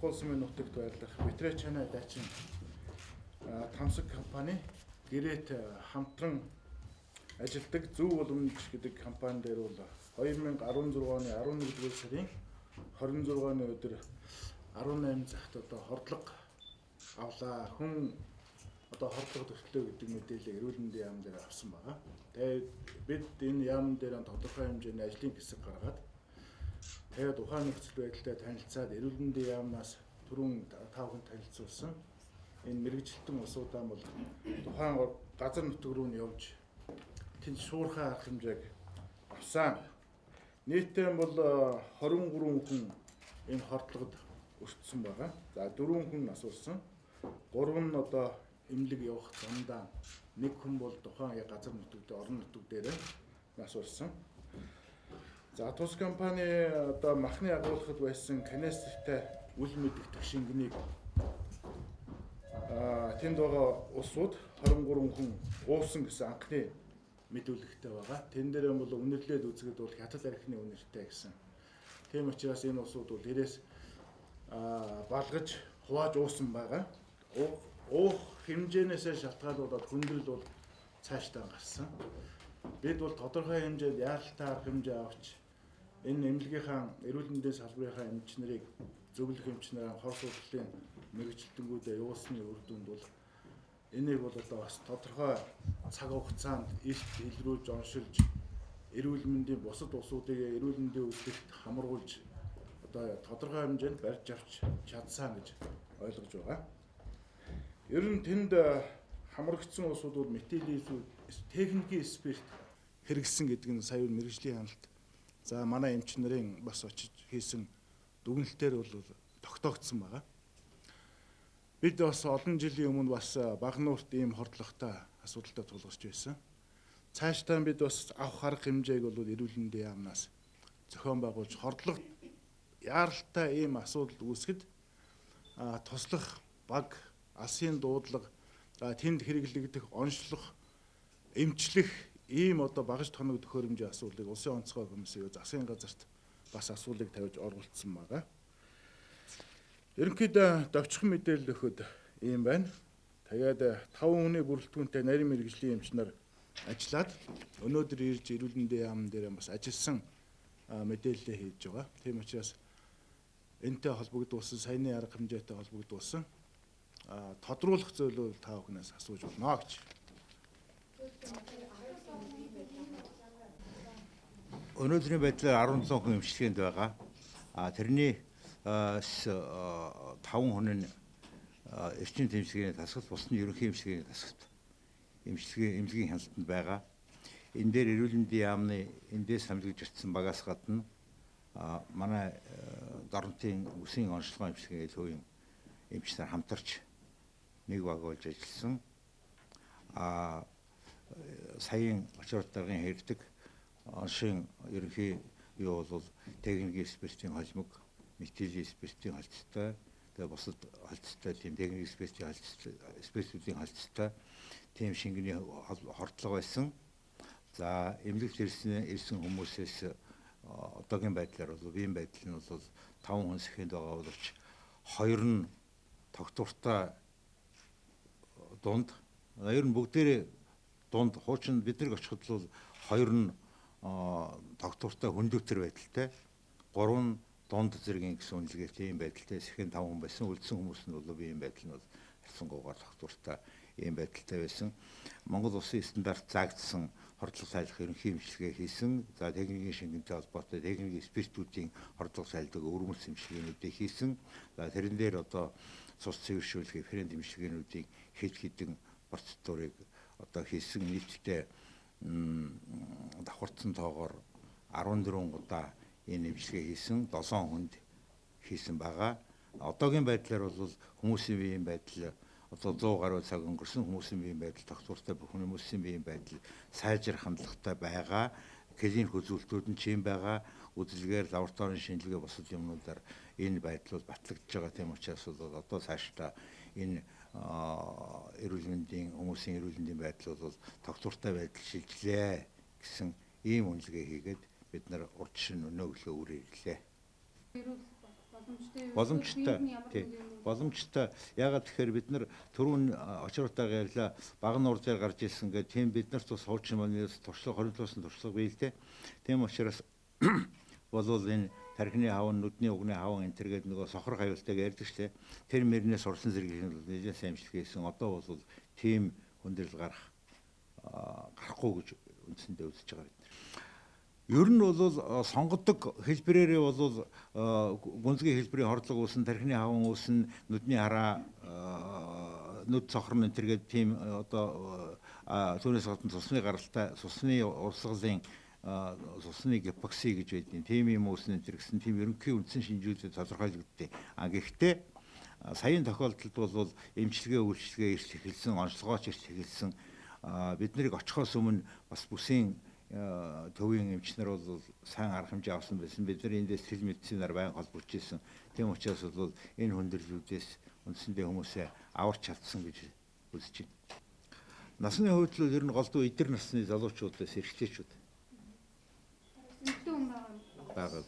Монгол Улсын нутагт байрлах Битрэч Чана Дачин Тамсаг компани гэрээт хамтран ажилдаг Зөв Уламж гэдэг компани дээр бол 2016 оны 11-р сарын 26-ны өдөр 18 цагт одоо хордлого авлаа. Хүн одоо хордлого төртлөө гэдэг мэдээлэл эрүүл мэндийн яам дээр авсан байгаа. Тэгээд бид энэ яам дээр тодорхой хэмжээний ажлын хэсэг гаргаад тэгээд ухааны нөхцөл байдалтай танилцаад эрүүл мэндийн яамнаас түрүүн 5 хүн танилцуулсан. Энэ мэрэгжилтэн усудаа бол тухайн газар нутаг руу нь явж тэнд шуурхай арга хэмжээг авсан. Нийтдээ бол 23 хүн энэ хордлогод өртсөн байгаа. За 4 хүн асуулсан. 3 нь одоо эмнэлэг явах замдаа, 1 хүн бол тухайн газар нутагт орон нутаг дээр асуулсан. За тус компани одоо махны агуулгад байсан канистртай үл мэдэгдэх шингэнийг тэнд байгаа усууд 23 хүн уусан гэсэн анхны мэдүүлэгтэй байгаа. Тэн дээр бол үнэрлээд үзэхэд бол хятад архины үнэртэй гэсэн. Тийм учраас энэ усууд бол дээрээс балгаж хувааж уусан байгаа. Уух хэмжээнээсээ шалтгаалуулаад хүндрэл бол цаашдаа гарсан. Бид бол тодорхой хэмжээнд яаралтай арга хэмжээ авч энэ эмнэлгийнхаа эрүүл мэндийн салбарынхаа эмчнэрийг зөвлөх эмчнэрийн хор судлалын мэрэгжилтэнгүүдээ явуулсны үр дүнд бол энийг бол одоо бас тодорхой цаг хугацаанд илт илрүүлж оншилж эрүүл мэндийн бусад усуудыг эрүүл мэндийн үйлдэлд хамруулж одоо тодорхой хэмжээнд барьж авч чадсан гэж ойлгож байгаа. Ер нь тэнд хамрагдсан усууд бол метилийн техникийн спирт хэрэглэсэн гэдэг нь сая мэрэгжлийн ханалт. За манай эмч нарын бас очиж хийсэн дүгнэлтээр бол тогтоогдсон байгаа. Бид бас олон жилийн өмнө бас Багнуурт ийм хордлоготой асуудалтай тулгарч байсан. Цаашдаа бид бас авах арга хэмжээг бол эрүүл мэндийн яамнаас зохион байгуулж хордлого яаралтай ийм асуудал үүсгэд туслах баг алсын дуудлага тэнд хэрэглэгдэх онцлох эмчлэх ийм одоо багаж тоног төхөөрөмжийн асуудлыг улсын онцгой комиссийн засгийн газарт бас асуулыг тавьж оролцсон байгаа. Ерөнхийдөө довчхон мэдээлэл өгөхөд ийм байна. Тэгээд 5 хүний бүрэлдэхүүнтэй нарийн мэрэгжлийн эмч нар ажиллаад өнөөдөр ирж эрүүл мэндийн яам дээр бас ажилласан мэдээлэлээ хийж байгаа. Тийм учраас энэтэй холбогдуулсан саяны арга хэмжээтэй холбогдуулсан тодруулах зөвлөл та бүхнээс асууж болно гэж. Өнөөдрийн байдлаар 17 хүн эмчилгээнд байгаа. Тэрний 5 хүн нь эрчим тэмцээний тасгалт, бус нь ерөнхий эмчилгээний тасгалт эмнэлгийн хяналтанд байгаа. Энэ дээр эрүүл мэндийн яамны эндээс хамлагдж ирсэн багаас гадна манай дорнотын үсгийн онцлогоо эмчилгээний төвийн эмчнэр хамтарч нэг баг болж ажилласан. Саяын очрол даргын хэрдэг оншийн ерөнхий юу бол техникийн спиртийн холимог, метилийн спиртийн холцтой, тэгээ бусад холцтой тийм техникийн спиртийн спиртүүдийн холцтой тийм шингэний хордлого байсан. За эмнэлэгт ирсэн хүмүүсээс одоогийн байдлаар бол биеийн байдал нь бол 5 хүн сэхэнд байгаа боловч 2 нь тогтвортой дунд, ер нь бүгдээрээ дунд хуучин биднийг очиход бол 2 нь тогтвортой хүндүтэр байдалтай, 3 нь дунд зэргийн гэсэн үнэлгээтэй ийм байдалтай сэхэнд 5 хүн байсан. Үлдсэн хүмүүс нь бол биеийн байдал нь бол харьцангуйгаар тогтвортой ийм байдалтай байсан. Монгол Улсын стандарт заагдсан хордлого сайлах ерөнхий эмчилгээ хийсэн. За техникийн шингэнтэй холбоотой техникийн спиртүүдийн хордлого сайлдаг өвөрмөлс эмчилгээнүүдийг хийсэн. За тэрэн дээр одоо цус цэвэршүүлэх референт эмчилгээнүүдийн хэд хэдэн процедурыг одоо хийсэн. Нийтдээ давхарцсан тоогоор 14 удаа энэ эмчилгээ хийсэн, 7 хүнд хийсэн байгаа. Одоогийн байдлаар бол хүмүүсийн биеийн байдал одоо 100 гаруй цаг өнгөрсөн, хүмүүсийн биеийн байдал тогтвортой, бүх хүмүүсийн биеийн байдал сайжрах хандлагатай байгаа. Клиник үзүүлэлтүүд нь чим байгаа. Үзэлгээр лабораторийн шинжилгээ бусад юмнуудаар энэ байдал бол батлагдж байгаа. Тийм учраас бол одоо цаашдаа энэ эрүүл мэндийн хүмүүсийн эрүүл мэндийн байдал бол тогтвортой байдал шилжлээ гэсэн ийм үнэлгээ хийгээд бид нар урд шин өнөө өглөө үргэлжлээ. Боломжтой. Боломжтой. Яагаад тэгэхээр бид нар түрүүн очротойгоо ярьлаа. Баган нуур дээр гарч ирсэн гэх тийм бид нарт бас хуучин манаас туршлага 27-сан туршлага бий л дээ. Тийм учраас болвол энэ тархины хаван, нүдний угны хаван энэ төргээд нөгөө сохор хавилтайг ярьдаг шүү дээ. Тэр мөрнөөс урсан зэрэг нэлээд сайн амжилт хийсэн. Одоо бол тийм хүндрэл гарахгүй гэж үндсэндээ үзэж байгаа бид. Ер нь бол сонгодог хэлбэрээрээ бол гүнзгий хэлбэрийн хордлого үүсэн, тархины хаван үүсэн, нүдний хараа, нүд цохор нь тэргээд тийм одоо түүнээс гадна цусны гаралтай, цусны урсгалын цусны гипокси гэж байдیں۔ Тийм юм үүснэ тэр гэсэн тийм ерөнхий үндсэн шинжлүүлэлт тодорхойлогддیں۔ Гэхдээ саяын тохиолдолд бол эмчилгээ үйлчилгээ ирж эхэлсэн, онцлогооч ирж эхэлсэн. Бид нарыг очихоос өмнө бас бүсийн төвийн эмчнэр бол сайн арга хэмжээ авсан байсан. Бид нар эндээс сэтгэл медицинаар байнга холбогдож ирсэн. Тийм учраас бол энэ хүндрэлүүдээс үндсэндээ хүмүүсээ аварч чадсан гэж үзэж байна. Насны хувьд л ер нь голдуу эдэр насны залуучуудаас эрэгтэйчүүд. Байгаа.